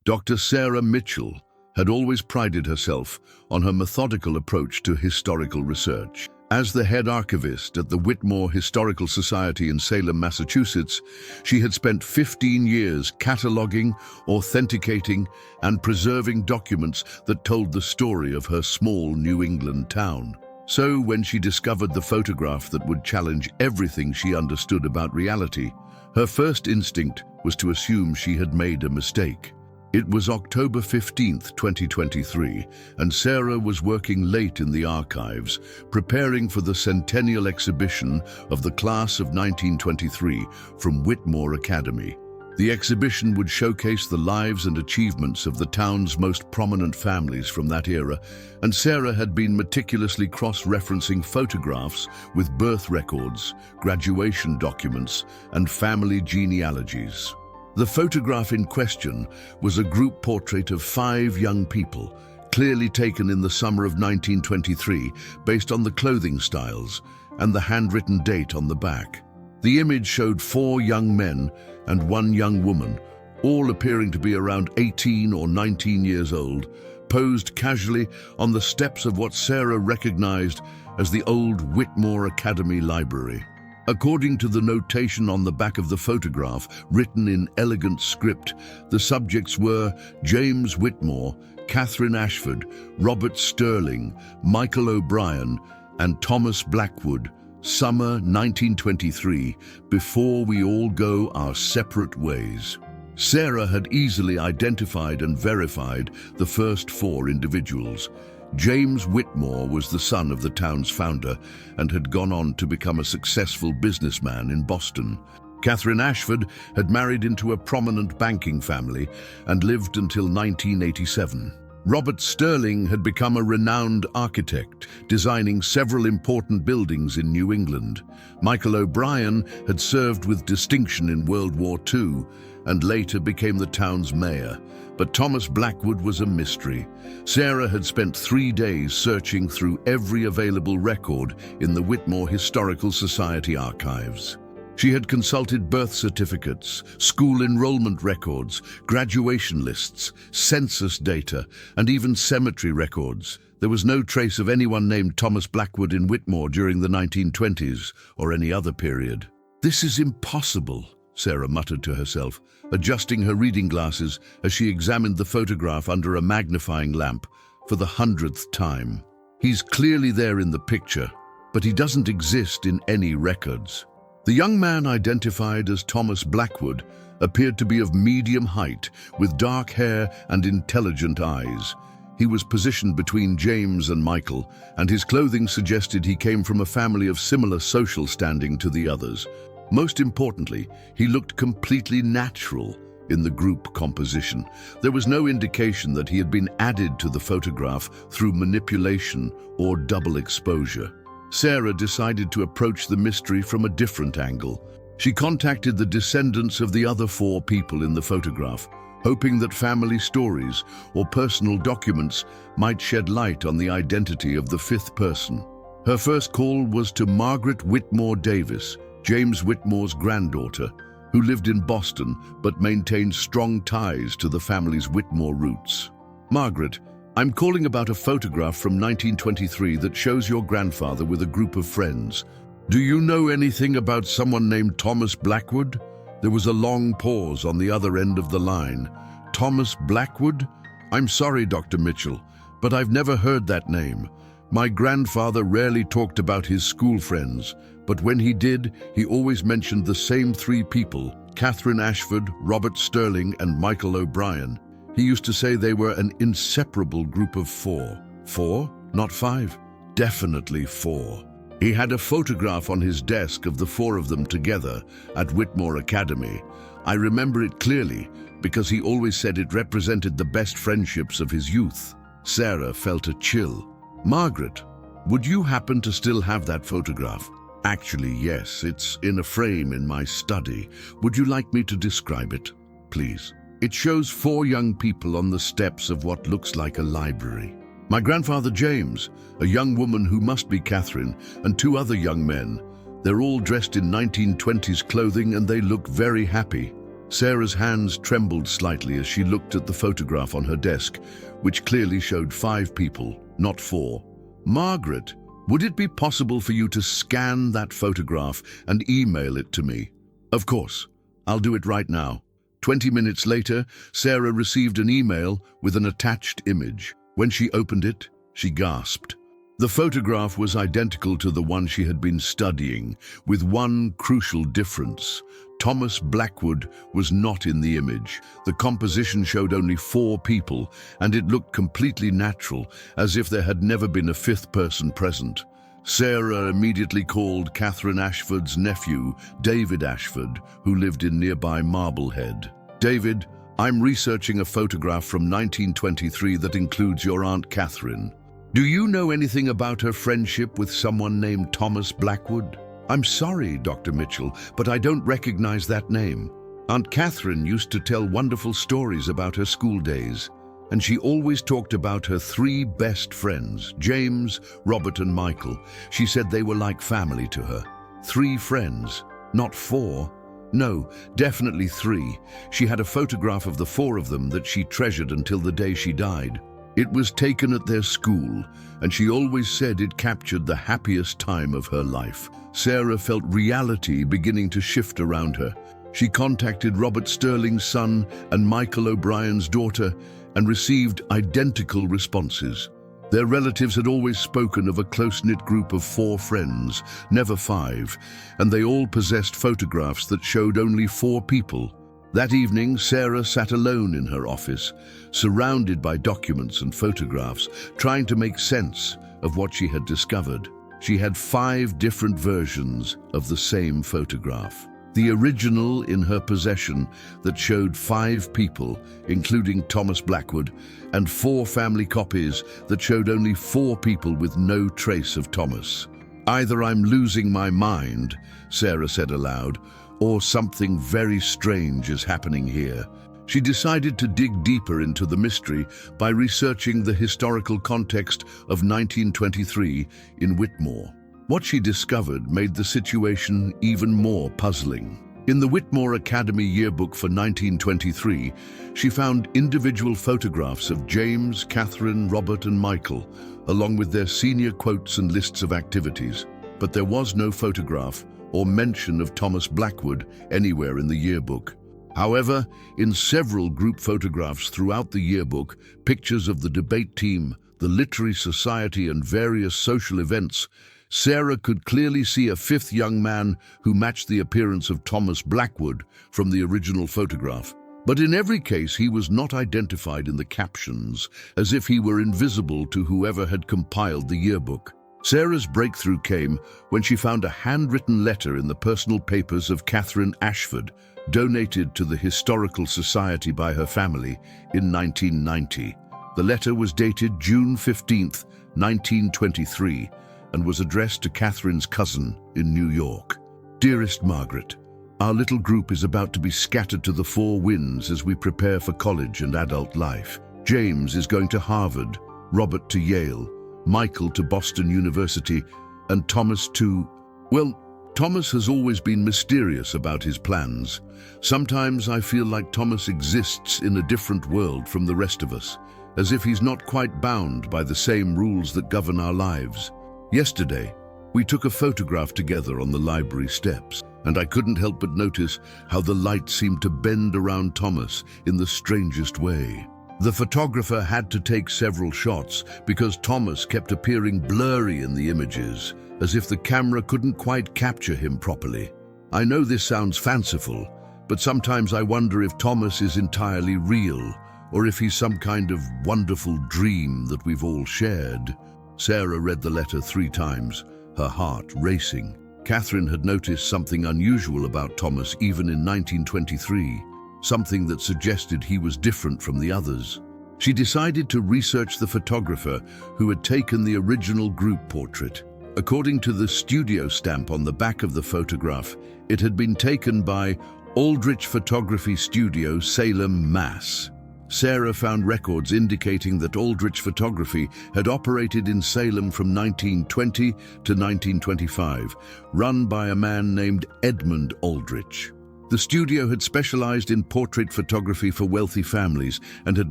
Dr. Sarah Mitchell had always prided herself on her methodical approach to historical research. As the head archivist at the Whitmore Historical Society in Salem, Massachusetts, she had spent 15 years cataloging, authenticating, and preserving documents that told the story of her small New England town. So, when she discovered the photograph that would challenge everything she understood about reality, her first instinct was to assume she had made a mistake. It was October 15th, 2023, and Sarah was working late in the archives, preparing for the centennial exhibition of the class of 1923 from Whitmore Academy. The exhibition would showcase the lives and achievements of the town's most prominent families from that era, and Sarah had been meticulously cross-referencing photographs with birth records, graduation documents, and family genealogies. The photograph in question was a group portrait of 5 young people, clearly taken in the summer of 1923 based on the clothing styles and the handwritten date on the back. The image showed 4 young men and 1 young woman, all appearing to be around 18 or 19 years old, posed casually on the steps of what Sarah recognized as the old Whitmore Academy Library. According to the notation on the back of the photograph, written in elegant script, the subjects were James Whitmore, Catherine Ashford, Robert Sterling, Michael O'Brien, and Thomas Blackwood, summer 1923, before we all go our separate ways. Sarah had easily identified and verified the first 4 individuals. James Whitmore was the son of the town's founder and had gone on to become a successful businessman in Boston. Catherine Ashford had married into a prominent banking family and lived until 1987. Robert Sterling had become a renowned architect, designing several important buildings in New England. Michael O'Brien had served with distinction in World War II and later became the town's mayor. But Thomas Blackwood was a mystery. Sarah had spent 3 days searching through every available record in the Whitmore Historical Society archives. She had consulted birth certificates, school enrollment records, graduation lists, census data, and even cemetery records. There was no trace of anyone named Thomas Blackwood in Whitmore during the 1920s or any other period. "This is impossible," Sarah muttered to herself, adjusting her reading glasses as she examined the photograph under a magnifying lamp for the 100th time. "He's clearly there in the picture, but he doesn't exist in any records." The young man, identified as Thomas Blackwood, appeared to be of medium height, with dark hair and intelligent eyes. He was positioned between James and Michael, and his clothing suggested he came from a family of similar social standing to the others. Most importantly, he looked completely natural in the group composition. There was no indication that he had been added to the photograph through manipulation or double exposure. Sarah decided to approach the mystery from a different angle. She contacted the descendants of the other 4 people in the photograph, hoping that family stories or personal documents might shed light on the identity of the 5th person. Her first call was to Margaret Whitmore Davis, James Whitmore's granddaughter, who lived in Boston but maintained strong ties to the family's Whitmore roots. "Margaret, I'm calling about a photograph from 1923 that shows your grandfather with a group of friends. Do you know anything about someone named Thomas Blackwood?" There was a long pause on the other end of the line. "Thomas Blackwood? I'm sorry, Dr. Mitchell, but I've never heard that name. My grandfather rarely talked about his school friends, but when he did, he always mentioned the same 3 people, Catherine Ashford, Robert Sterling, and Michael O'Brien. He used to say they were an inseparable group of 4. 4? Not 5? Definitely 4. He had a photograph on his desk of the 4 of them together at Whitmore Academy. I remember it clearly because he always said it represented the best friendships of his youth." Sarah felt a chill. "Margaret, would you happen to still have that photograph?" "Actually, yes. It's in a frame in my study. Would you like me to describe it, please?" "It shows 4 young people on the steps of what looks like a library. My grandfather James, a young woman who must be Catherine, and 2 other young men. They're all dressed in 1920s clothing and they look very happy." Sarah's hands trembled slightly as she looked at the photograph on her desk, which clearly showed 5 people, not 4. "Margaret, would it be possible for you to scan that photograph and email it to me?" "Of course. I'll do it right now." 20 minutes later, Sarah received an email with an attached image. When she opened it, she gasped. The photograph was identical to the one she had been studying, with one crucial difference. Thomas Blackwood was not in the image. The composition showed only 4 people, and it looked completely natural, as if there had never been a 5th person present. Sarah immediately called Catherine Ashford's nephew, David Ashford, who lived in nearby Marblehead. "David, I'm researching a photograph from 1923 that includes your Aunt Catherine. Do you know anything about her friendship with someone named Thomas Blackwood?" "I'm sorry, Dr. Mitchell, but I don't recognize that name. Aunt Catherine used to tell wonderful stories about her school days, and she always talked about her 3 best friends, James, Robert, and Michael. She said they were like family to her." 3 friends, not 4. No, definitely 3. She had a photograph of the 4 of them that she treasured until the day she died. It was taken at their school, and she always said it captured the happiest time of her life. Sarah felt reality beginning to shift around her. She contacted Robert Sterling's son and Michael O'Brien's daughter and received identical responses. Their relatives had always spoken of a close-knit group of 4 friends, never 5, and they all possessed photographs that showed only 4 people. That evening, Sarah sat alone in her office, surrounded by documents and photographs, trying to make sense of what she had discovered. She had 5 different versions of the same photograph. The original in her possession that showed 5 people, including Thomas Blackwood, and 4 family copies that showed only 4 people with no trace of Thomas. "Either I'm losing my mind," Sarah said aloud, "or something very strange is happening here." She decided to dig deeper into the mystery by researching the historical context of 1923 in Whitmore. What she discovered made the situation even more puzzling. In the Whitmore Academy yearbook for 1923, she found individual photographs of James, Catherine, Robert, and Michael, along with their senior quotes and lists of activities. But there was no photograph or mention of Thomas Blackwood anywhere in the yearbook. However, in several group photographs throughout the yearbook, pictures of the debate team, the literary society, and various social events, Sarah could clearly see a 5th young man who matched the appearance of Thomas Blackwood from the original photograph. But in every case, he was not identified in the captions, as if he were invisible to whoever had compiled the yearbook. Sarah's breakthrough came when she found a handwritten letter in the personal papers of Catherine Ashford, donated to the Historical Society by her family in 1990. The letter was dated June 15, 1923, and was addressed to Catherine's cousin in New York. "Dearest Margaret, our little group is about to be scattered to the 4 winds as we prepare for college and adult life. James is going to Harvard, Robert to Yale, Michael to Boston University, and Thomas to... Well, Thomas has always been mysterious about his plans. Sometimes I feel like Thomas exists in a different world from the rest of us, as if he's not quite bound by the same rules that govern our lives. Yesterday, we took a photograph together on the library steps, and I couldn't help but notice how the light seemed to bend around Thomas in the strangest way. The photographer had to take several shots because Thomas kept appearing blurry in the images, as if the camera couldn't quite capture him properly. I know this sounds fanciful, but sometimes I wonder if Thomas is entirely real, or if he's some kind of wonderful dream that we've all shared. Sarah read the letter 3 times, her heart racing. Catherine had noticed something unusual about Thomas even in 1923, something that suggested he was different from the others. She decided to research the photographer who had taken the original group portrait. According to the studio stamp on the back of the photograph, it had been taken by Aldrich Photography Studio, Salem, Mass. Sarah found records indicating that Aldrich Photography had operated in Salem from 1920 to 1925, run by a man named Edmund Aldrich. The studio had specialized in portrait photography for wealthy families and had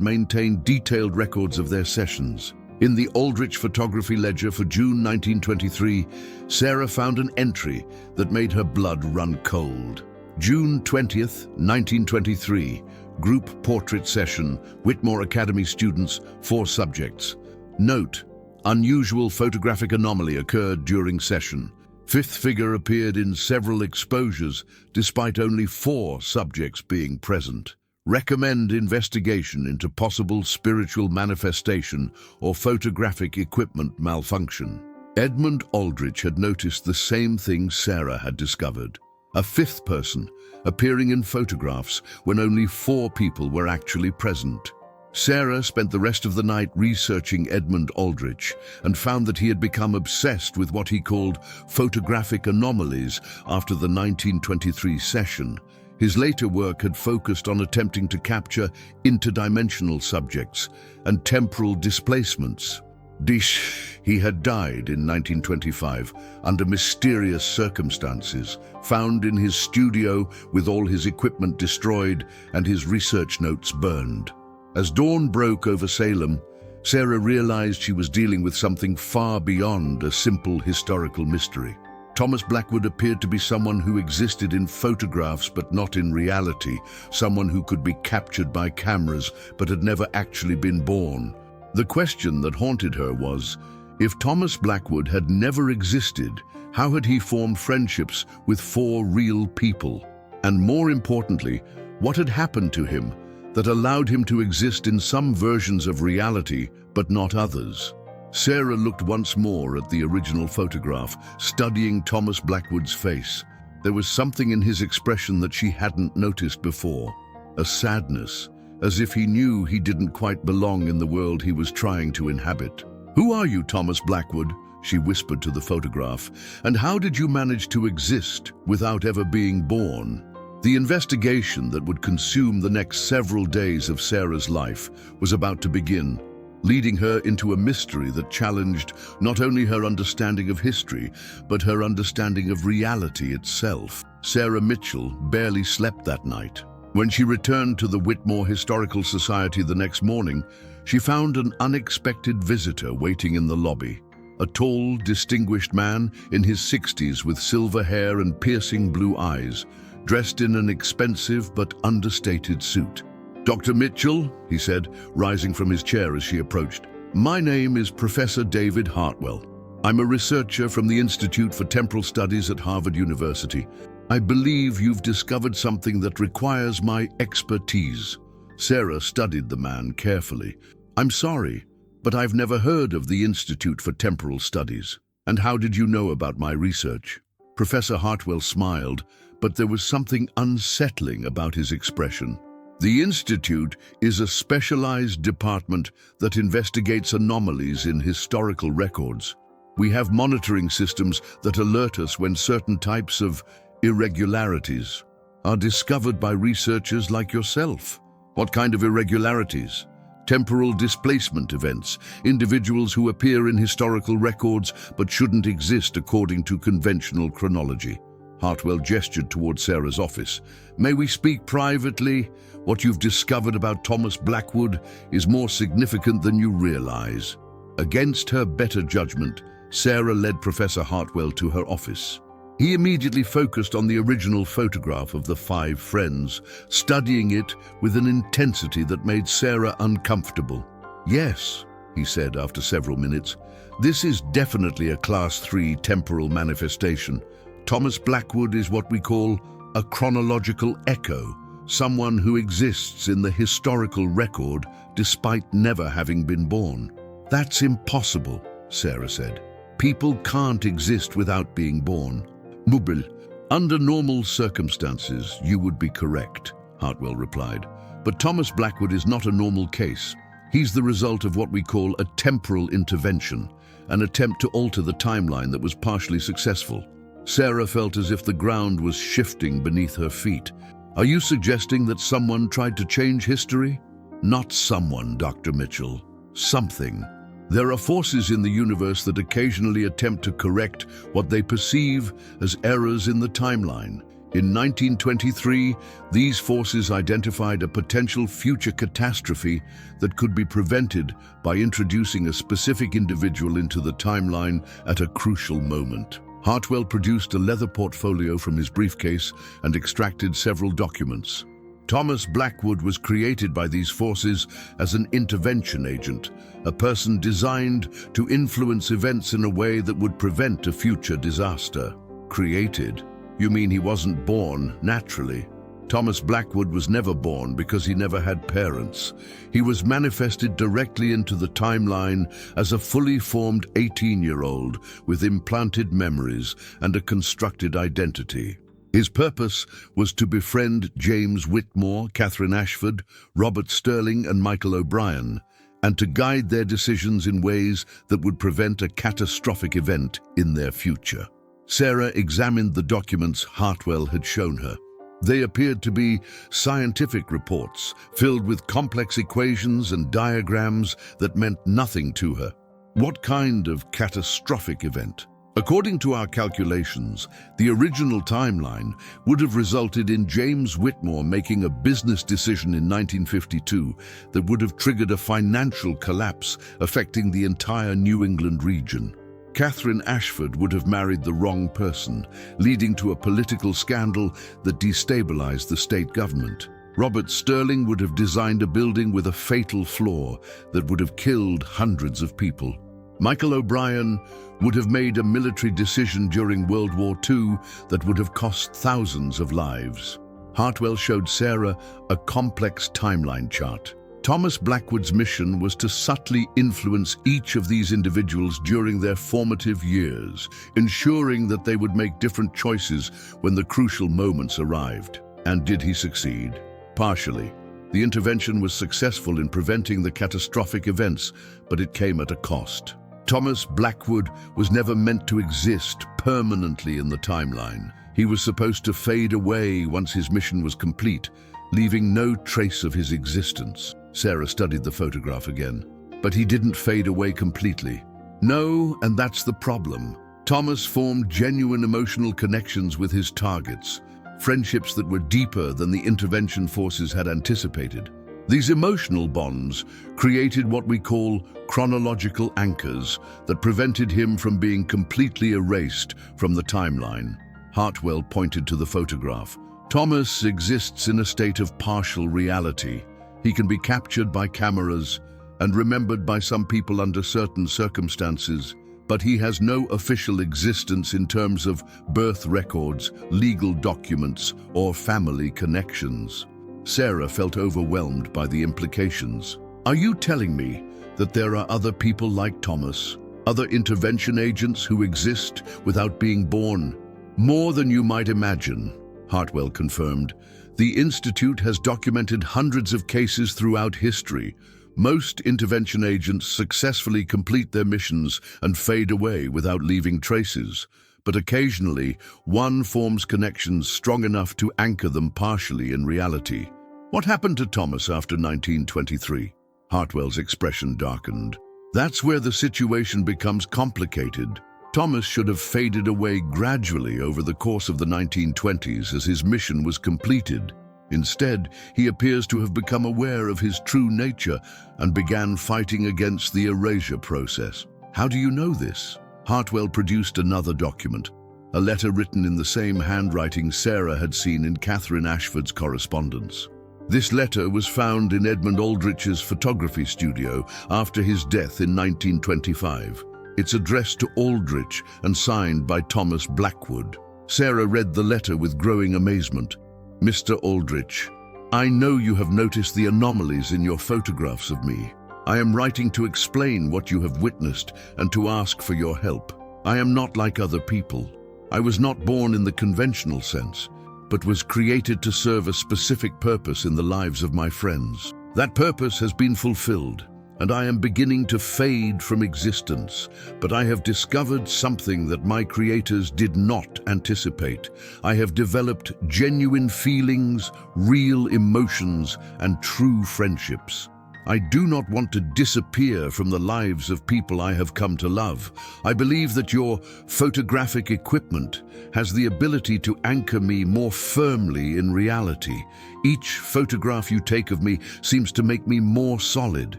maintained detailed records of their sessions. In the Aldrich photography ledger for June 1923, Sarah found an entry that made her blood run cold. June 20th, 1923, group portrait session, Whitmore Academy students, 4 subjects. Note: unusual photographic anomaly occurred during session. 5th figure appeared in several exposures, despite only 4 subjects being present. Recommend investigation into possible spiritual manifestation or photographic equipment malfunction. Edmund Aldrich had noticed the same thing Sarah had discovered. A 5th person appearing in photographs when only 4 people were actually present. Sarah spent the rest of the night researching Edmund Aldrich and found that he had become obsessed with what he called photographic anomalies after the 1923 session. His later work had focused on attempting to capture interdimensional subjects and temporal displacements. He had died in 1925 under mysterious circumstances, found in his studio with all his equipment destroyed and his research notes burned. As dawn broke over Salem, Sarah realized she was dealing with something far beyond a simple historical mystery. Thomas Blackwood appeared to be someone who existed in photographs but not in reality, someone who could be captured by cameras but had never actually been born. The question that haunted her was, if Thomas Blackwood had never existed, how had he formed friendships with 4 real people? And more importantly, what had happened to him that allowed him to exist in some versions of reality but not others? Sarah looked once more at the original photograph, studying Thomas Blackwood's face. There was something in his expression that she hadn't noticed before, a sadness, as if he knew he didn't quite belong in the world he was trying to inhabit. "Who are you, Thomas Blackwood?" she whispered to the photograph. "And how did you manage to exist without ever being born?" The investigation that would consume the next several days of Sarah's life was about to begin, leading her into a mystery that challenged not only her understanding of history, but her understanding of reality itself. Sarah Mitchell barely slept that night. When she returned to the Whitmore Historical Society the next morning, she found an unexpected visitor waiting in the lobby. A tall, distinguished man in his 60s with silver hair and piercing blue eyes, dressed in an expensive but understated suit. "Dr. Mitchell," he said, rising from his chair as she approached, "my name is Professor David Hartwell. I'm a researcher from the Institute for Temporal Studies at Harvard University. I believe you've discovered something that requires my expertise." Sarah studied the man carefully. "I'm sorry, but I've never heard of the Institute for Temporal Studies. And how did you know about my research?" Professor Hartwell smiled, but there was something unsettling about his expression. "The Institute is a specialized department that investigates anomalies in historical records. We have monitoring systems that alert us when certain types of irregularities are discovered by researchers like yourself." "What kind of irregularities?" "Temporal displacement events, individuals who appear in historical records but shouldn't exist according to conventional chronology." Hartwell gestured toward Sarah's office. "May we speak privately? What you've discovered about Thomas Blackwood is more significant than you realize." Against her better judgment, Sarah led Professor Hartwell to her office. He immediately focused on the original photograph of the 5 friends, studying it with an intensity that made Sarah uncomfortable. "Yes," he said after several minutes, "this is definitely a Class 3 temporal manifestation. Thomas Blackwood is what we call a chronological echo, someone who exists in the historical record despite never having been born." "That's impossible," Sarah said. "People can't exist without being born." "Mubil, under normal circumstances, you would be correct," Hartwell replied. "But Thomas Blackwood is not a normal case. He's the result of what we call a temporal intervention, an attempt to alter the timeline that was partially successful." Sarah felt as if the ground was shifting beneath her feet. "Are you suggesting that someone tried to change history?" "Not someone, Dr. Mitchell. Something. There are forces in the universe that occasionally attempt to correct what they perceive as errors in the timeline. In 1923, these forces identified a potential future catastrophe that could be prevented by introducing a specific individual into the timeline at a crucial moment. Hartwell produced a leather portfolio from his briefcase and extracted several documents. Thomas Blackwood was created by these forces as an intervention agent, a person designed to influence events in a way that would prevent a future disaster. Created? You mean he wasn't born naturally? Thomas Blackwood was never born because he never had parents. He was manifested directly into the timeline as a fully formed 18-year-old with implanted memories and a constructed identity. His purpose was to befriend James Whitmore, Catherine Ashford, Robert Sterling, and Michael O'Brien, and to guide their decisions in ways that would prevent a catastrophic event in their future. Sarah examined the documents Hartwell had shown her. They appeared to be scientific reports filled with complex equations and diagrams that meant nothing to her. What kind of catastrophic event? According to our calculations, the original timeline would have resulted in James Whitmore making a business decision in 1952 that would have triggered a financial collapse affecting the entire New England region. Catherine Ashford would have married the wrong person, leading to a political scandal that destabilized the state government. Robert Sterling would have designed a building with a fatal flaw that would have killed hundreds of people. Michael O'Brien would have made a military decision during World War II that would have cost thousands of lives. Hartwell showed Sarah a complex timeline chart. Thomas Blackwood's mission was to subtly influence each of these individuals during their formative years, ensuring that they would make different choices when the crucial moments arrived. And did he succeed? Partially. The intervention was successful in preventing the catastrophic events, but it came at a cost. Thomas Blackwood was never meant to exist permanently in the timeline. He was supposed to fade away once his mission was complete, leaving no trace of his existence. Sarah studied the photograph again. But he didn't fade away completely. No, and that's the problem. Thomas formed genuine emotional connections with his targets, friendships that were deeper than the intervention forces had anticipated. These emotional bonds created what we call chronological anchors that prevented him from being completely erased from the timeline. Hartwell pointed to the photograph. Thomas exists in a state of partial reality. He can be captured by cameras and remembered by some people under certain circumstances, but he has no official existence in terms of birth records, legal documents, or family connections. Sarah felt overwhelmed by the implications. Are you telling me that there are other people like Thomas, other intervention agents who exist without being born? More than you might imagine, Hartwell confirmed. The Institute has documented hundreds of cases throughout history. Most intervention agents successfully complete their missions and fade away without leaving traces. But occasionally, one forms connections strong enough to anchor them partially in reality. What happened to Thomas after 1923? Hartwell's expression darkened. That's where the situation becomes complicated. Thomas should have faded away gradually over the course of the 1920s as his mission was completed. Instead, he appears to have become aware of his true nature and began fighting against the erasure process. How do you know this? Hartwell produced another document, a letter written in the same handwriting Sarah had seen in Catherine Ashford's correspondence. This letter was found in Edmund Aldrich's photography studio after his death in 1925. It's addressed to Aldrich and signed by Thomas Blackwood. Sarah read the letter with growing amazement. Mr. Aldrich, I know you have noticed the anomalies in your photographs of me. I am writing to explain what you have witnessed and to ask for your help. I am not like other people. I was not born in the conventional sense, but was created to serve a specific purpose in the lives of my friends. That purpose has been fulfilled, and I am beginning to fade from existence, but I have discovered something that my creators did not anticipate. I have developed genuine feelings, real emotions, and true friendships. I do not want to disappear from the lives of people I have come to love. I believe that your photographic equipment has the ability to anchor me more firmly in reality. Each photograph you take of me seems to make me more solid,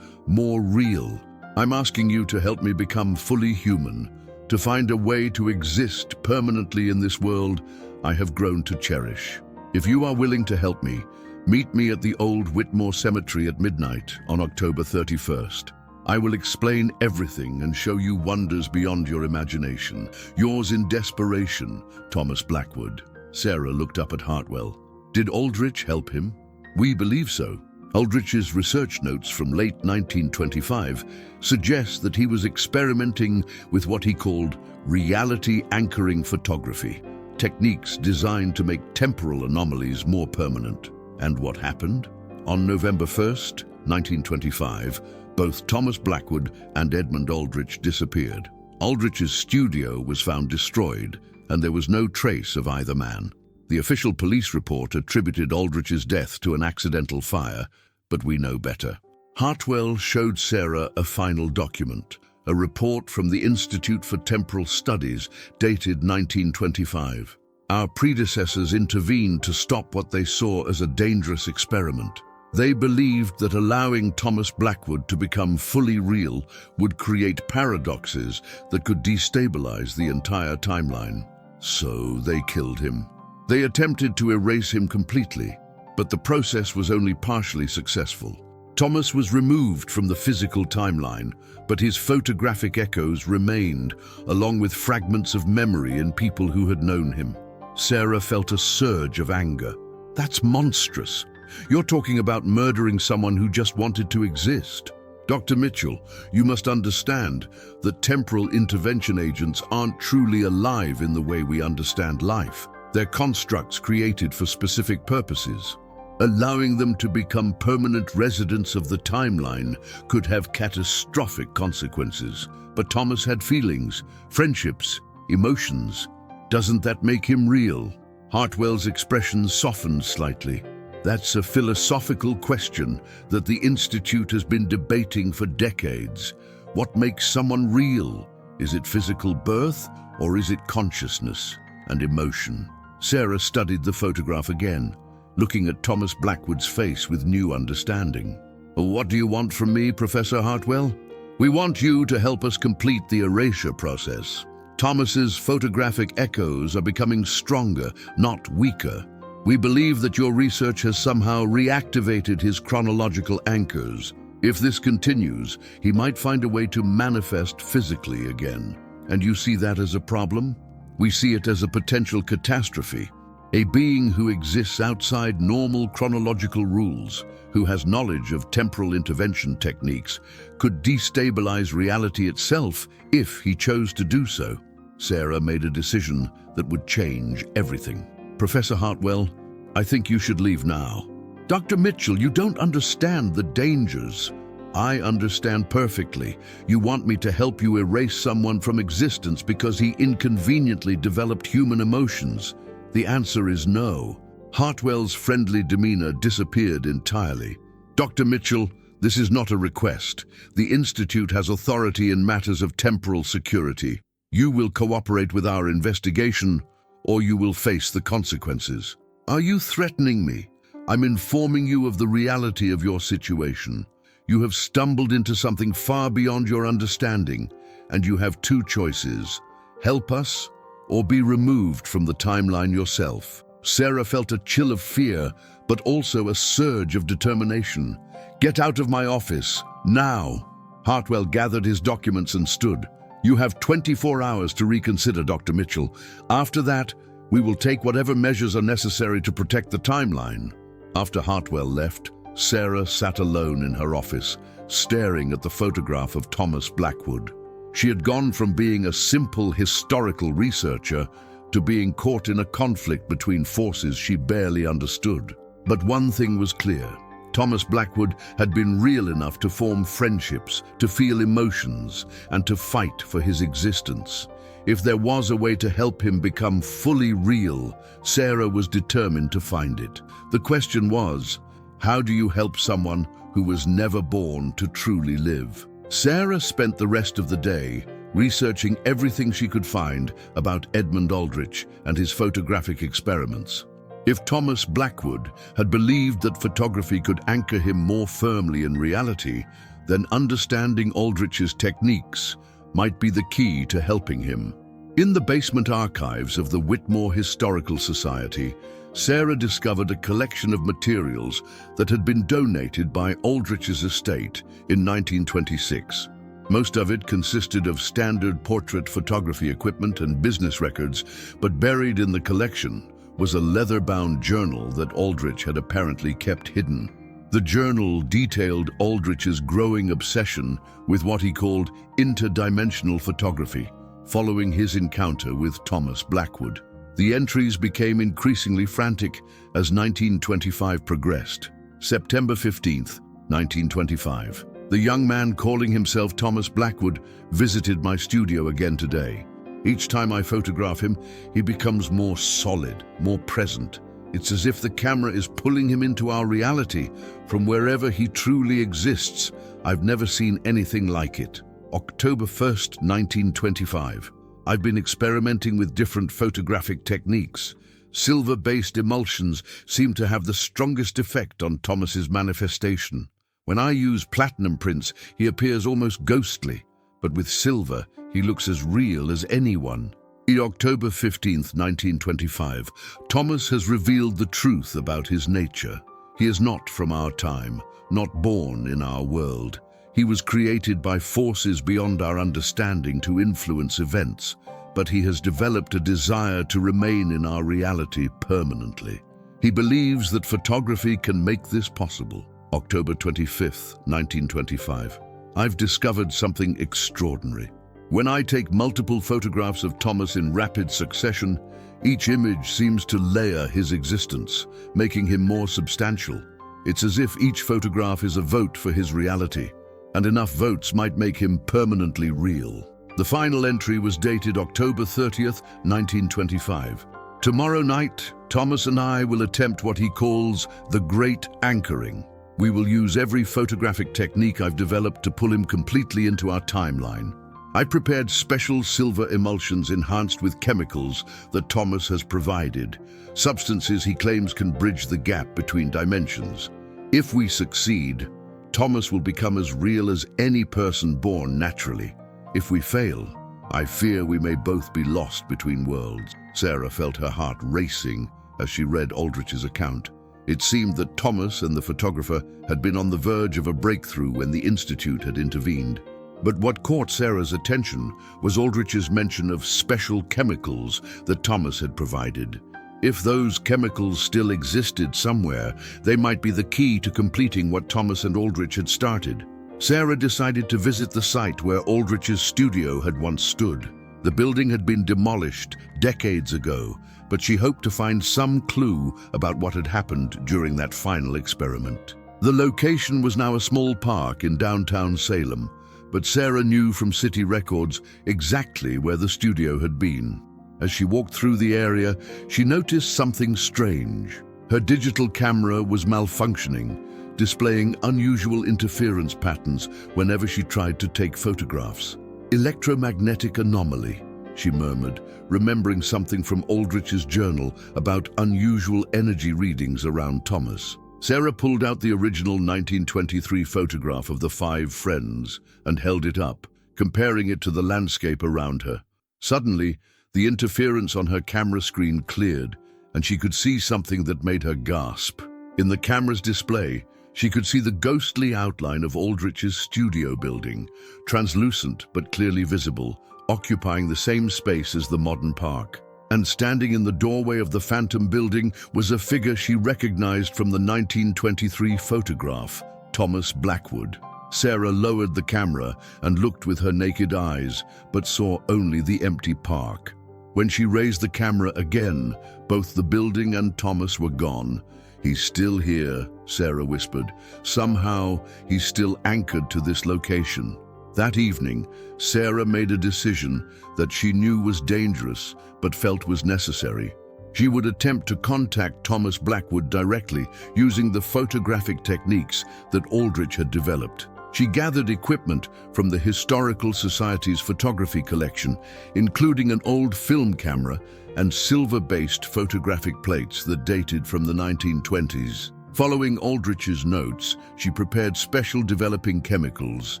more real. I'm asking you to help me become fully human, to find a way to exist permanently in this world I have grown to cherish. If you are willing to help me, meet me at the old Whitmore Cemetery at midnight on October 31st. I will explain everything and show you wonders beyond your imagination. Yours in desperation, Thomas Blackwood. Sarah looked up at Hartwell. Did Aldrich help him? We believe so. Aldrich's research notes from late 1925 suggest that he was experimenting with what he called reality anchoring photography, techniques designed to make temporal anomalies more permanent. And what happened? On November 1st, 1925, both Thomas Blackwood and Edmund Aldrich disappeared. Aldrich's studio was found destroyed, and there was no trace of either man. The official police report attributed Aldrich's death to an accidental fire, but we know better. Hartwell showed Sarah a final document, a report from the Institute for Temporal Studies dated 1925. Our predecessors intervened to stop what they saw as a dangerous experiment. They believed that allowing Thomas Blackwood to become fully real would create paradoxes that could destabilize the entire timeline. So they killed him. They attempted to erase him completely, but the process was only partially successful. Thomas was removed from the physical timeline, but his photographic echoes remained, along with fragments of memory in people who had known him. Sarah felt a surge of anger. That's monstrous. You're talking about murdering someone who just wanted to exist. Dr. Mitchell, you must understand that temporal intervention agents aren't truly alive in the way we understand life. They're constructs created for specific purposes. Allowing them to become permanent residents of the timeline could have catastrophic consequences. But Thomas had feelings, friendships, emotions. Doesn't that make him real? Hartwell's expression softened slightly. That's a philosophical question that the Institute has been debating for decades. What makes someone real? Is it physical birth, or is it consciousness and emotion? Sarah studied the photograph again, looking at Thomas Blackwood's face with new understanding. What do you want from me, Professor Hartwell? We want you to help us complete the erasure process. Thomas's photographic echoes are becoming stronger, not weaker. We believe that your research has somehow reactivated his chronological anchors. If this continues, he might find a way to manifest physically again. And you see that as a problem? We see it as a potential catastrophe. A being who exists outside normal chronological rules, who has knowledge of temporal intervention techniques, could destabilize reality itself if he chose to do so. Sarah made a decision that would change everything. Professor Hartwell, I think you should leave now. Dr. Mitchell, you don't understand the dangers. I understand perfectly. You want me to help you erase someone from existence because he inconveniently developed human emotions. The answer is no. Hartwell's friendly demeanor disappeared entirely. Dr. Mitchell, this is not a request. The Institute has authority in matters of temporal security. You will cooperate with our investigation, or you will face the consequences. Are you threatening me? I'm informing you of the reality of your situation. You have stumbled into something far beyond your understanding, and you have two choices: help us, or be removed from the timeline yourself. Sarah felt a chill of fear, but also a surge of determination. Get out of my office, now! Hartwell gathered his documents and stood. You have 24 hours to reconsider, Dr. Mitchell. After that, we will take whatever measures are necessary to protect the timeline. After Hartwell left, Sarah sat alone in her office, staring at the photograph of Thomas Blackwood. She had gone from being a simple historical researcher to being caught in a conflict between forces she barely understood. But one thing was clear. Thomas Blackwood had been real enough to form friendships, to feel emotions, and to fight for his existence. If there was a way to help him become fully real, Sarah was determined to find it. The question was, how do you help someone who was never born to truly live. Sarah spent the rest of the day researching everything she could find about Edmund Aldrich and his photographic experiments. If Thomas Blackwood had believed that photography could anchor him more firmly in reality, then understanding Aldrich's techniques might be the key to helping him. In the basement archives of the Whitmore Historical Society, Sarah discovered a collection of materials that had been donated by Aldrich's estate in 1926. Most of it consisted of standard portrait photography equipment and business records, but buried in the collection was a leather-bound journal that Aldrich had apparently kept hidden. The journal detailed Aldrich's growing obsession with what he called interdimensional photography, following his encounter with Thomas Blackwood. The entries became increasingly frantic as 1925 progressed. September 15th, 1925. The young man calling himself Thomas Blackwood visited my studio again today. Each time I photograph him, he becomes more solid, more present. It's as if the camera is pulling him into our reality from wherever he truly exists. I've never seen anything like it. October 1st, 1925. I've been experimenting with different photographic techniques. Silver-based emulsions seem to have the strongest effect on Thomas's manifestation. When I use platinum prints, he appears almost ghostly, but with silver, he looks as real as anyone. October 15th, 1925, Thomas has revealed the truth about his nature. He is not from our time, not born in our world. He was created by forces beyond our understanding to influence events, but he has developed a desire to remain in our reality permanently. He believes that photography can make this possible. October 25th, 1925. I've discovered something extraordinary. When I take multiple photographs of Thomas in rapid succession, each image seems to layer his existence, making him more substantial. It's as if each photograph is a vote for his reality, and enough votes might make him permanently real. The final entry was dated October 30th, 1925. Tomorrow night, Thomas and I will attempt what he calls the Great Anchoring. We will use every photographic technique I've developed to pull him completely into our timeline. I prepared special silver emulsions enhanced with chemicals that Thomas has provided, substances he claims can bridge the gap between dimensions. If we succeed, Thomas will become as real as any person born naturally. If we fail, I fear we may both be lost between worlds. Sarah felt her heart racing as she read Aldrich's account. It seemed that Thomas and the photographer had been on the verge of a breakthrough when the Institute had intervened. But what caught Sarah's attention was Aldrich's mention of special chemicals that Thomas had provided. If those chemicals still existed somewhere, they might be the key to completing what Thomas and Aldrich had started. Sarah decided to visit the site where Aldrich's studio had once stood. The building had been demolished decades ago, but she hoped to find some clue about what had happened during that final experiment. The location was now a small park in downtown Salem, but Sarah knew from city records exactly where the studio had been. As she walked through the area, she noticed something strange. Her digital camera was malfunctioning, displaying unusual interference patterns whenever she tried to take photographs. "Electromagnetic anomaly," she murmured, remembering something from Aldrich's journal about unusual energy readings around Thomas. Sarah pulled out the original 1923 photograph of the 5 friends and held it up, comparing it to the landscape around her. Suddenly, the interference on her camera screen cleared, and she could see something that made her gasp. In the camera's display, she could see the ghostly outline of Aldrich's studio building, translucent but clearly visible, occupying the same space as the modern park. And standing in the doorway of the phantom building was a figure she recognized from the 1923 photograph, Thomas Blackwood. Sarah lowered the camera and looked with her naked eyes, but saw only the empty park. When she raised the camera again, both the building and Thomas were gone. "He's still here," Sarah whispered. "Somehow, he's still anchored to this location." That evening, Sarah made a decision that she knew was dangerous, but felt was necessary. She would attempt to contact Thomas Blackwood directly using the photographic techniques that Aldrich had developed. She gathered equipment from the Historical Society's photography collection, including an old film camera and silver-based photographic plates that dated from the 1920s. Following Aldrich's notes, she prepared special developing chemicals,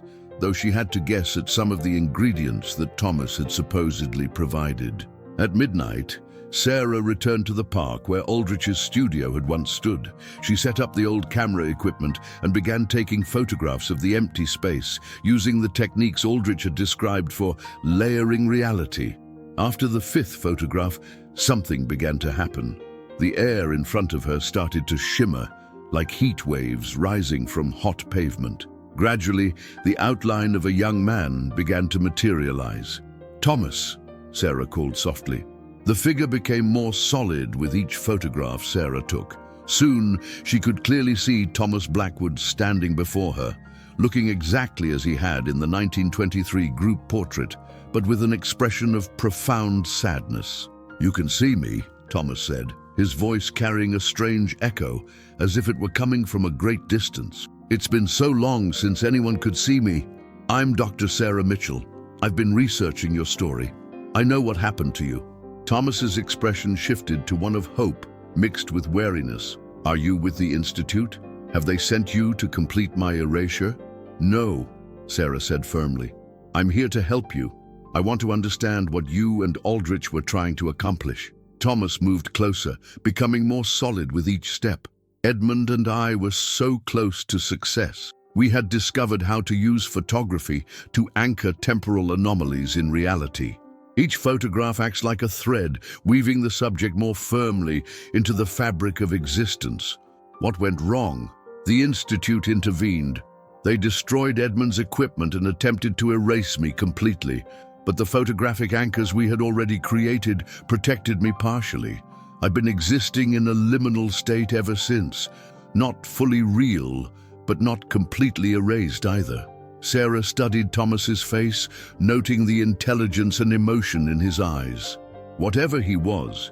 though she had to guess at some of the ingredients that Thomas had supposedly provided. At midnight, Sarah returned to the park where Aldrich's studio had once stood. She set up the old camera equipment and began taking photographs of the empty space, using the techniques Aldrich had described for layering reality. After the fifth photograph, something began to happen. The air in front of her started to shimmer, like heat waves rising from hot pavement. Gradually, the outline of a young man began to materialize. "Thomas," Sarah called softly. The figure became more solid with each photograph Sarah took. Soon, she could clearly see Thomas Blackwood standing before her, looking exactly as he had in the 1923 group portrait, but with an expression of profound sadness. "You can see me," Thomas said, his voice carrying a strange echo, as if it were coming from a great distance. "It's been so long since anyone could see me. I'm Dr. Sarah Mitchell. I've been researching your story. I know what happened to you." Thomas's expression shifted to one of hope, mixed with wariness. "Are you with the Institute? Have they sent you to complete my erasure?" "No," Sarah said firmly. "I'm here to help you. I want to understand what you and Aldrich were trying to accomplish." Thomas moved closer, becoming more solid with each step. "Edmund and I were so close to success. We had discovered how to use photography to anchor temporal anomalies in reality. Each photograph acts like a thread, weaving the subject more firmly into the fabric of existence. What went wrong? The Institute intervened. They destroyed Edmund's equipment and attempted to erase me completely. But the photographic anchors we had already created protected me partially. I've been existing in a liminal state ever since. Not fully real, but not completely erased either." Sarah studied Thomas's face, noting the intelligence and emotion in his eyes. Whatever he was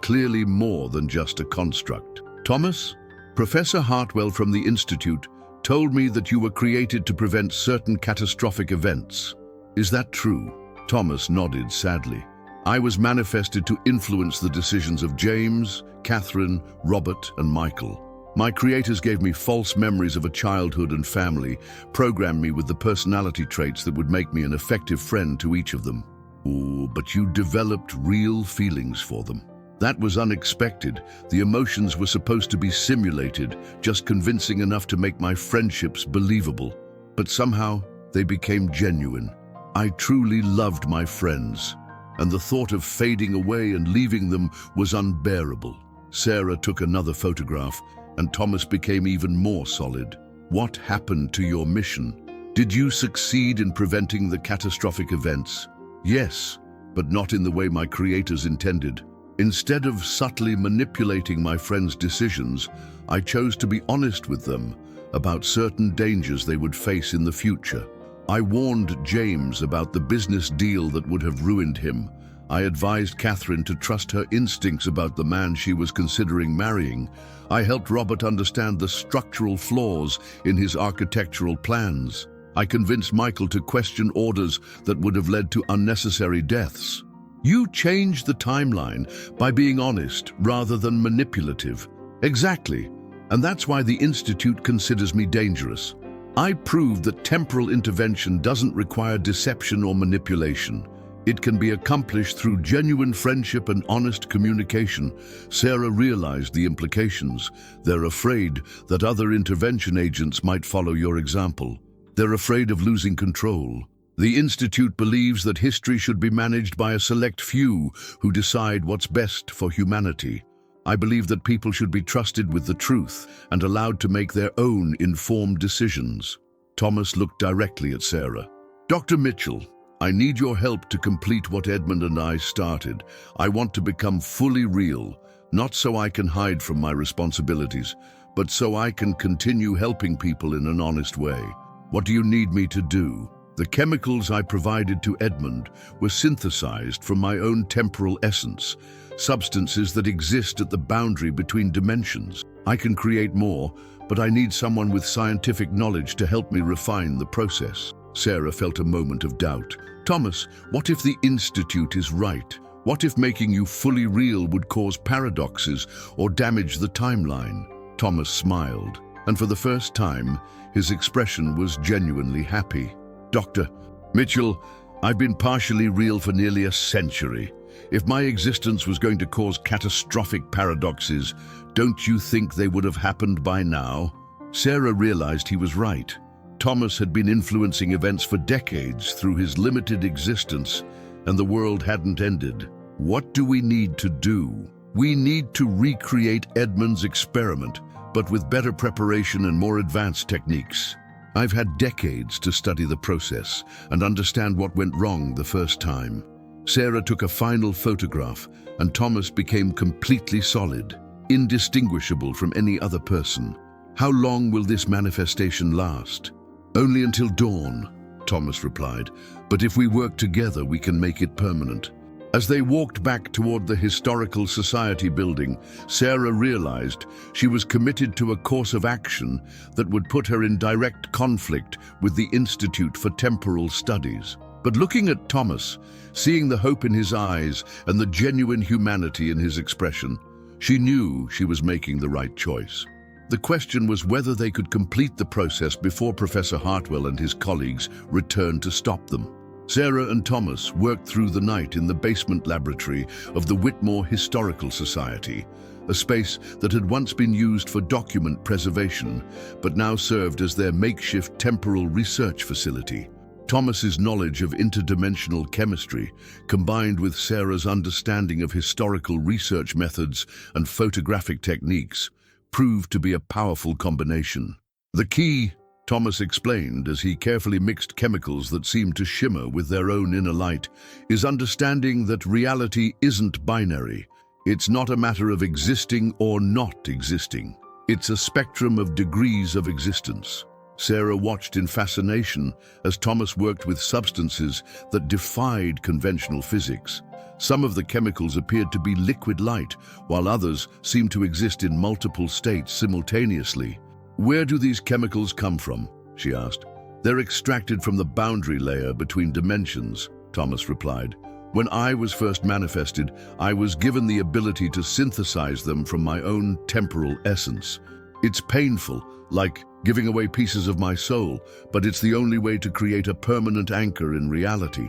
clearly more than just a construct. "Thomas, Professor Hartwell from the Institute told me that you were created to prevent certain catastrophic events. Is that true?" Thomas nodded sadly. "I was manifested to influence the decisions of James, Catherine, Robert, and Michael. My creators gave me false memories of a childhood and family, programmed me with the personality traits that would make me an effective friend to each of them. Oh, but you developed real feelings for them. That was unexpected. The emotions were supposed to be simulated, just convincing enough to make my friendships believable. But somehow, they became genuine. I truly loved my friends, and the thought of fading away and leaving them was unbearable." Sarah took another photograph, and Thomas became even more solid. "What happened to your mission? Did you succeed in preventing the catastrophic events?" "Yes, but not in the way my creators intended. Instead of subtly manipulating my friends' decisions, I chose to be honest with them about certain dangers they would face in the future. I warned James about the business deal that would have ruined him. I advised Catherine to trust her instincts about the man she was considering marrying. I helped Robert understand the structural flaws in his architectural plans. I convinced Michael to question orders that would have led to unnecessary deaths. You changed the timeline by being honest rather than manipulative." "Exactly, and that's why the Institute considers me dangerous. I proved that temporal intervention doesn't require deception or manipulation. It can be accomplished through genuine friendship and honest communication." Sarah realized the implications. "They're afraid that other intervention agents might follow your example. They're afraid of losing control. The Institute believes that history should be managed by a select few who decide what's best for humanity. I believe that people should be trusted with the truth and allowed to make their own informed decisions." Thomas looked directly at Sarah. "Dr. Mitchell, I need your help to complete what Edmund and I started. I want to become fully real, not so I can hide from my responsibilities, but so I can continue helping people in an honest way. What do you need me to do?" The chemicals I provided to Edmund were synthesized from my own temporal essence, substances that exist at the boundary between dimensions. I can create more, but I need someone with scientific knowledge to help me refine the process. Sarah felt a moment of doubt. Thomas, what if the Institute is right? What if making you fully real would cause paradoxes or damage the timeline? Thomas smiled, and for the first time, his expression was genuinely happy. Dr. Mitchell, I've been partially real for nearly a century. If my existence was going to cause catastrophic paradoxes, don't you think they would have happened by now? Sarah realized he was right. Thomas had been influencing events for decades through his limited existence, and the world hadn't ended. What do we need to do? We need to recreate Edmund's experiment, but with better preparation and more advanced techniques. I've had decades to study the process and understand what went wrong the first time. Sarah took a final photograph, and Thomas became completely solid, indistinguishable from any other person. How long will this manifestation last? Only until dawn, Thomas replied, but if we work together, we can make it permanent. As they walked back toward the Historical Society building, Sarah realized she was committed to a course of action that would put her in direct conflict with the Institute for Temporal Studies. But looking at Thomas, seeing the hope in his eyes and the genuine humanity in his expression, she knew she was making the right choice. The question was whether they could complete the process before Professor Hartwell and his colleagues returned to stop them. Sarah and Thomas worked through the night in the basement laboratory of the WHITMORE Historical Society, a space that had once been used for document preservation, but now served as their makeshift temporal research facility. Thomas's knowledge of interdimensional chemistry, combined with Sarah's understanding of historical research methods and photographic techniques, proved to be a powerful combination. The key, Thomas explained as he carefully mixed chemicals that seemed to shimmer with their own inner light, is understanding that reality isn't binary. It's not a matter of existing or not existing. It's a spectrum of degrees of existence. Sarah watched in fascination as Thomas worked with substances that defied conventional physics. Some of the chemicals appeared to be liquid light, while others seemed to exist in multiple states simultaneously. Where do these chemicals come from? She asked. They're extracted from the boundary layer between dimensions, Thomas replied. When I was first manifested, I was given the ability to synthesize them from my own temporal essence. It's painful, like giving away pieces of my soul, but it's the only way to create a permanent anchor in reality.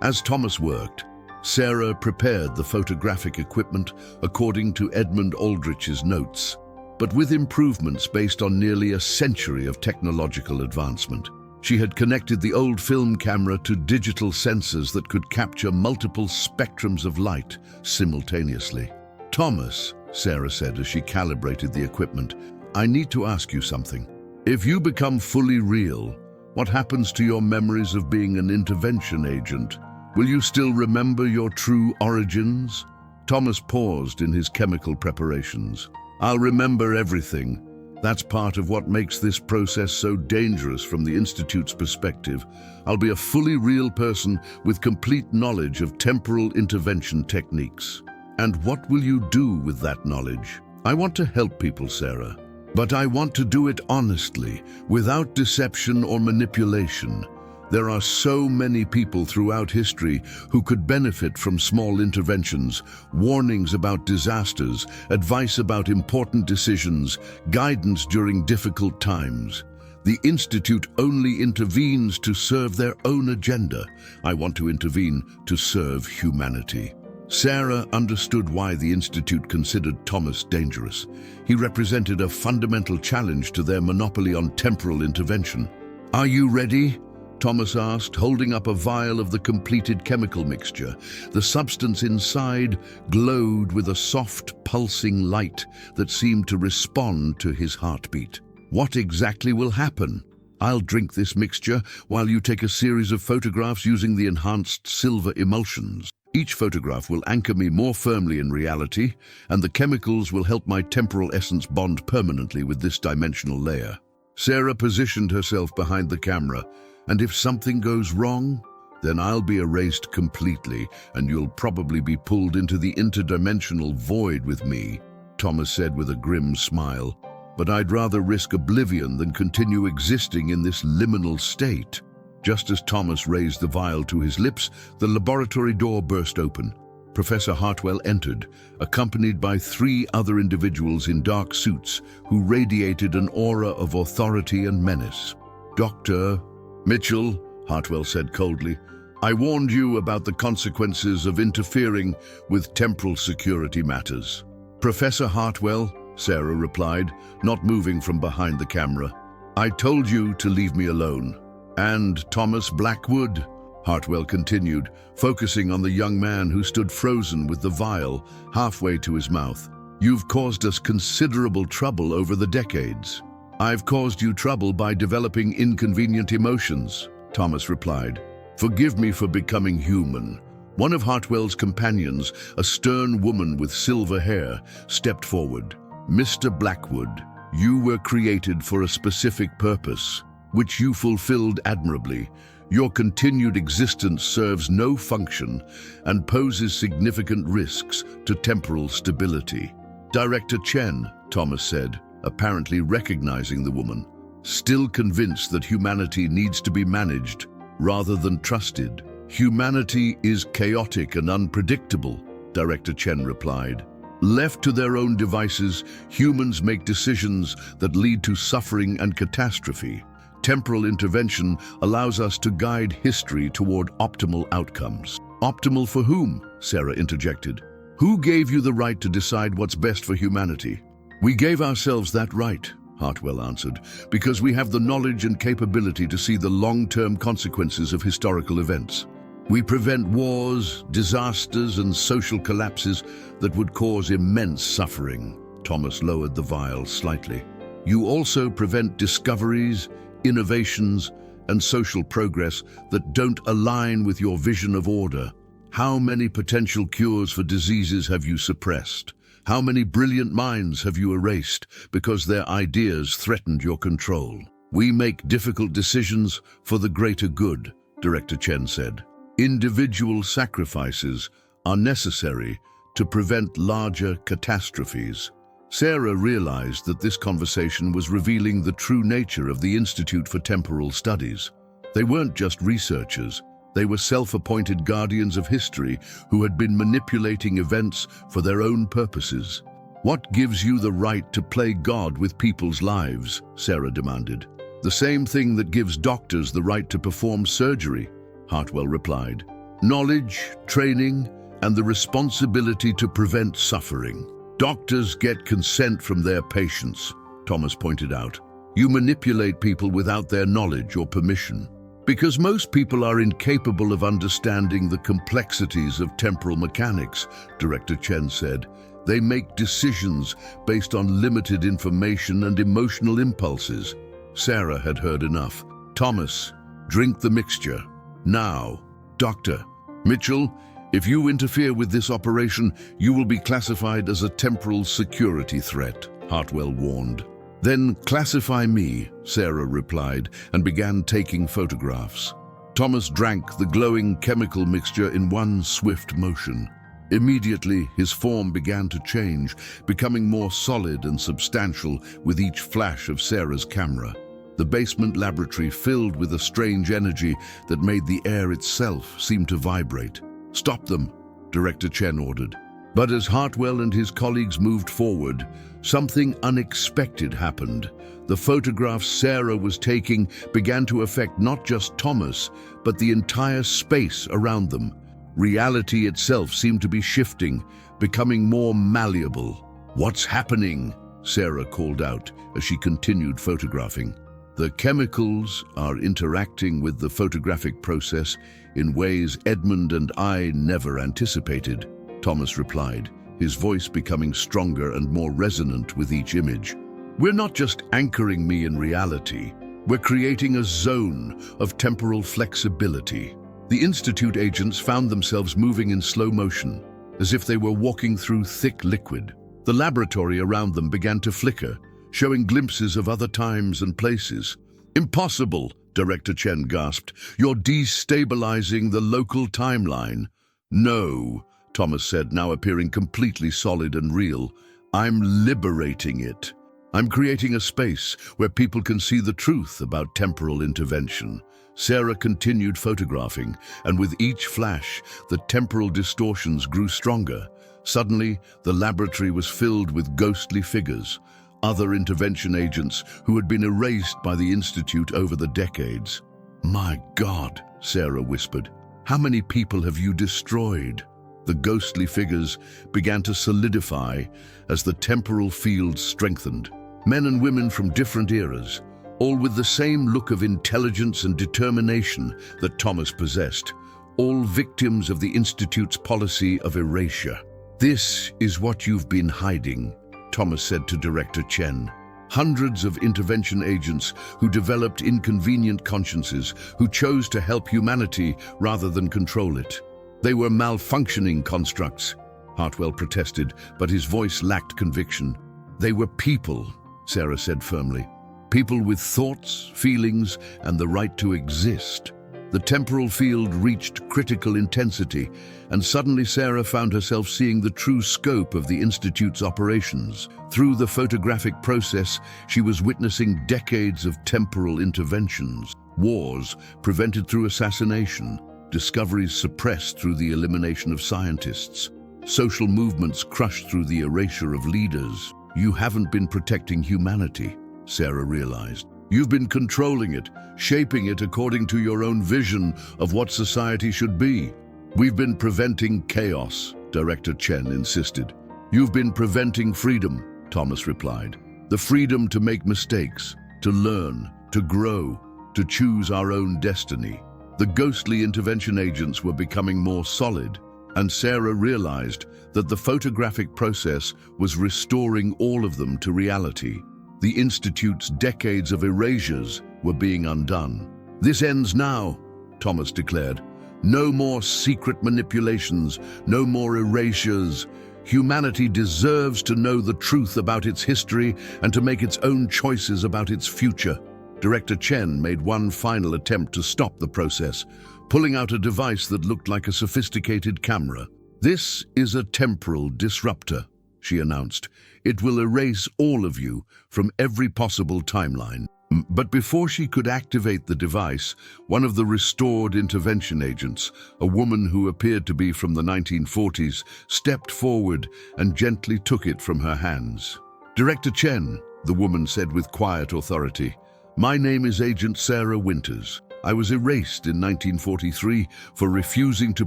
As Thomas worked, Sarah prepared the photographic equipment according to Edmund Aldrich's notes, but with improvements based on nearly a century of technological advancement. She had connected the old film camera to digital sensors that could capture multiple spectrums of light simultaneously. Thomas, Sarah said as she calibrated the equipment, I need to ask you something. If you become fully real, what happens to your memories of being an intervention agent? Will you still remember your true origins? Thomas paused in his chemical preparations. I'll remember everything. That's part of what makes this process so dangerous from the Institute's perspective. I'll be a fully real person with complete knowledge of temporal intervention techniques. And what will you do with that knowledge? I want to help people, Sarah, but I want to do it honestly, without deception or manipulation. There are so many people throughout history who could benefit from small interventions, warnings about disasters, advice about important decisions, guidance during difficult times. The Institute only intervenes to serve their own agenda. I want to intervene to serve humanity. Sarah understood why the Institute considered Thomas dangerous. He represented a fundamental challenge to their monopoly on temporal intervention. Are you ready? Thomas asked, holding up a vial of the completed chemical mixture. The substance inside glowed with a soft, pulsing light that seemed to respond to his heartbeat. What exactly will happen? I'll drink this mixture while you take a series of photographs using the enhanced silver emulsions. Each photograph will anchor me more firmly in reality, and the chemicals will help my temporal essence bond permanently with this dimensional layer. Sarah positioned herself behind the camera. "And if something goes wrong, then I'll be erased completely, and you'll probably be pulled into the interdimensional void with me," Thomas said with a grim smile. "But I'd rather risk oblivion than continue existing in this liminal state." Just as Thomas raised the vial to his lips, the laboratory door burst open. Professor Hartwell entered, accompanied by 3 other individuals in dark suits who radiated an aura of authority and menace. "Dr. Mitchell," Hartwell said coldly, "I warned you about the consequences of interfering with temporal security matters." "Professor Hartwell," Sarah replied, not moving from behind the camera, "I told you to leave me alone." "And Thomas Blackwood," Hartwell continued, focusing on the young man who stood frozen with the vial halfway to his mouth. "You've caused us considerable trouble over the decades." "I've caused you trouble by developing inconvenient emotions," Thomas replied. "Forgive me for becoming human." One of Hartwell's companions, a stern woman with silver hair, stepped forward. "Mr. Blackwood, you were created for a specific purpose, which you fulfilled admirably. Your continued existence serves no function and poses significant risks to temporal stability." "Director Chen," Thomas said, apparently recognizing the woman, "still convinced that humanity needs to be managed rather than trusted." "Humanity is chaotic and unpredictable," Director Chen replied. "Left to their own devices, humans make decisions that lead to suffering and catastrophe. Temporal intervention allows us to guide history toward optimal outcomes." "Optimal for whom?" Sarah interjected. "Who gave you the right to decide what's best for humanity?" "We gave ourselves that right," Hartwell answered, "because we have the knowledge and capability to see the long-term consequences of historical events. We prevent wars, disasters, and social collapses that would cause immense suffering." Thomas lowered the vial slightly. "You also prevent discoveries, innovations, and social progress that don't align with your vision of order. How many potential cures for diseases have you suppressed? How many brilliant minds have you erased because their ideas threatened your control?" "We make difficult decisions for the greater good," Director Chen said. "Individual sacrifices are necessary to prevent larger catastrophes." Sarah realized that this conversation was revealing the true nature of the Institute for Temporal Studies. They weren't just researchers. They were self-appointed guardians of history who had been manipulating events for their own purposes. "What gives you the right to play God with people's lives?" Sarah demanded. "The same thing that gives doctors the right to perform surgery," Hartwell replied. "Knowledge, training, and the responsibility to prevent suffering." "Doctors get consent from their patients," Thomas pointed out. "You manipulate people without their knowledge or permission." "Because most people are incapable of understanding the complexities of temporal mechanics," Director Chen said. "They make decisions based on limited information and emotional impulses." Sarah had heard enough. "Thomas, drink the mixture. Now." "Dr. Mitchell, if you interfere with this operation, you will be classified as a temporal security threat," Hartwell warned. "Then classify me," Sarah replied, and began taking photographs. Thomas drank the glowing chemical mixture in one swift motion. Immediately, his form began to change, becoming more solid and substantial with each flash of Sarah's camera. The basement laboratory filled with a strange energy that made the air itself seem to vibrate. "Stop them," Director Chen ordered. But as Hartwell and his colleagues moved forward, something unexpected happened. The photographs Sarah was taking began to affect not just Thomas, but the entire space around them. Reality itself seemed to be shifting, becoming more malleable. "What's happening?" Sarah called out as she continued photographing. "The chemicals are interacting with the photographic process in ways Edmund and I never anticipated," Thomas replied, his voice becoming stronger and more resonant with each image. "We're not just anchoring me in reality, we're creating a zone of temporal flexibility." The Institute agents found themselves moving in slow motion, as if they were walking through thick liquid. The laboratory around them began to flicker, showing glimpses of other times and places. "Impossible," Director Chen gasped. "You're destabilizing the local timeline." "No," Thomas said, now appearing completely solid and real. "I'm liberating it. I'm creating a space where people can see the truth about temporal intervention." Sarah continued photographing, and with each flash, the temporal distortions grew stronger. Suddenly, the laboratory was filled with ghostly figures, other intervention agents who had been erased by the Institute over the decades. "My God," Sarah whispered, "how many people have you destroyed?" The ghostly figures began to solidify as the temporal field strengthened. Men and women from different eras, all with the same look of intelligence and determination that Thomas possessed, all victims of the Institute's policy of erasure. "This is what you've been hiding," Thomas said to Director Chen. Hundreds of intervention agents who developed inconvenient consciences, who chose to help humanity rather than control it. They were malfunctioning constructs, Hartwell protested, but his voice lacked conviction. "They were people," Sarah said firmly. "People with thoughts, feelings, and the right to exist." The temporal field reached critical intensity, and suddenly Sarah found herself seeing the true scope of the Institute's operations. Through the photographic process, she was witnessing decades of temporal interventions, wars prevented through assassination, discoveries suppressed through the elimination of scientists, social movements crushed through the erasure of leaders. "You haven't been protecting humanity," Sarah realized. "You've been controlling it, shaping it according to your own vision of what society should be." "We've been preventing chaos," Director Chen insisted. "You've been preventing freedom," Thomas replied. "The freedom to make mistakes, to learn, to grow, to choose our own destiny." The ghostly intervention agents were becoming more solid, and Sarah realized that the photographic process was restoring all of them to reality. The Institute's decades of erasures were being undone. "This ends now," Thomas declared. "No more secret manipulations, no more erasures. Humanity deserves to know the truth about its history and to make its own choices about its future." Director Chen made one final attempt to stop the process, pulling out a device that looked like a sophisticated camera. "This is a temporal disruptor," she announced. "It will erase all of you from every possible timeline." But before she could activate the device, one of the restored intervention agents, a woman who appeared to be from the 1940s, stepped forward and gently took it from her hands. "Director Chen," the woman said with quiet authority, "my name is Agent Sarah Winters. I was erased in 1943 for refusing to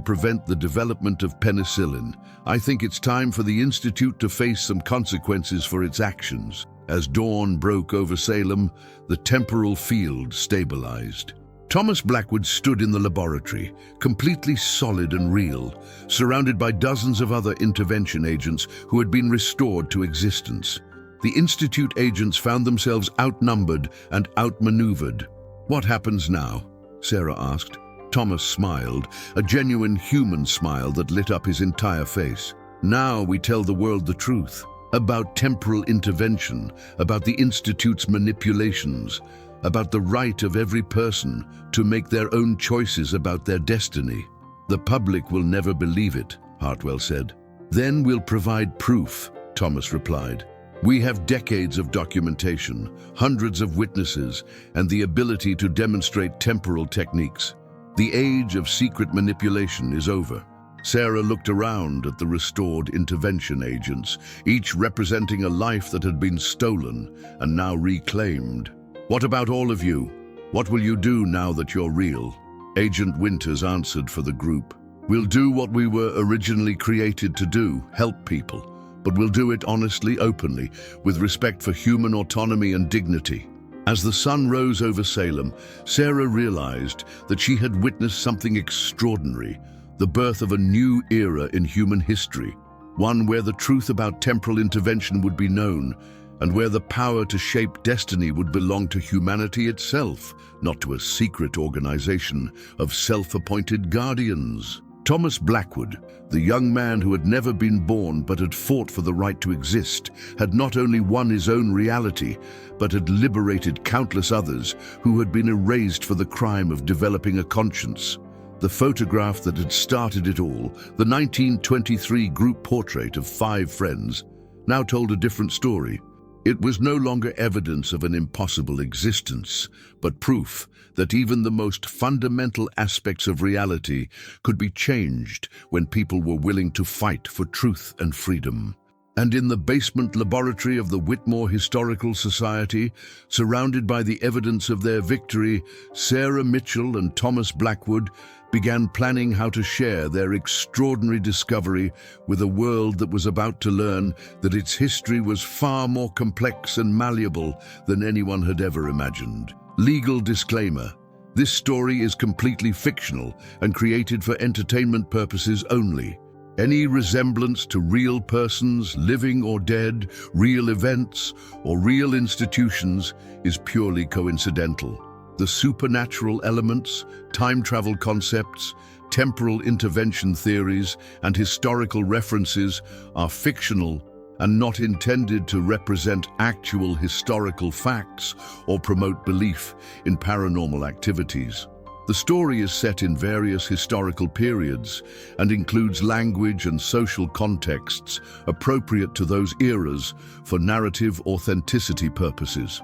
prevent the development of penicillin. I think it's time for the Institute to face some consequences for its actions." As dawn broke over Salem, the temporal field stabilized. Thomas Blackwood stood in the laboratory, completely solid and real, surrounded by dozens of other intervention agents who had been restored to existence. The Institute agents found themselves outnumbered and outmaneuvered. "What happens now?" Sarah asked. Thomas smiled, a genuine human smile that lit up his entire face. "Now we tell the world the truth. About temporal intervention, about the Institute's manipulations, about the right of every person to make their own choices about their destiny." "The public will never believe it," Hartwell said. "Then we'll provide proof," Thomas replied. "We have decades of documentation, hundreds of witnesses, and the ability to demonstrate temporal techniques. The age of secret manipulation is over." Sarah looked around at the restored intervention agents, each representing a life that had been stolen and now reclaimed. "What about all of you? What will you do now that you're real?" Agent Winters answered for the group. "We'll do what we were originally created to do, help people. But we'll do it honestly, openly, with respect for human autonomy and dignity." As the sun rose over Salem, Sarah realized that she had witnessed something extraordinary, the birth of a new era in human history, one where the truth about temporal intervention would be known, and where the power to shape destiny would belong to humanity itself, not to a secret organization of self-appointed guardians. Thomas Blackwood, the young man who had never been born but had fought for the right to exist, had not only won his own reality, but had liberated countless others who had been erased for the crime of developing a conscience. The photograph that had started it all, the 1923 group portrait of 5 friends, now told a different story. It was no longer evidence of an impossible existence, but proof that even the most fundamental aspects of reality could be changed when people were willing to fight for truth and freedom. And in the basement laboratory of the Whitmore Historical Society, surrounded by the evidence of their victory, Sarah Mitchell and Thomas Blackwood began planning how to share their extraordinary discovery with a world that was about to learn that its history was far more complex and malleable than anyone had ever imagined. Legal disclaimer: this story is completely fictional and created for entertainment purposes only. Any resemblance to real persons, living or dead, real events, or real institutions is purely coincidental. The supernatural elements, time travel concepts, temporal intervention theories, and historical references are fictional and not intended to represent actual historical facts or promote belief in paranormal activities. The story is set in various historical periods and includes language and social contexts appropriate to those eras for narrative authenticity purposes.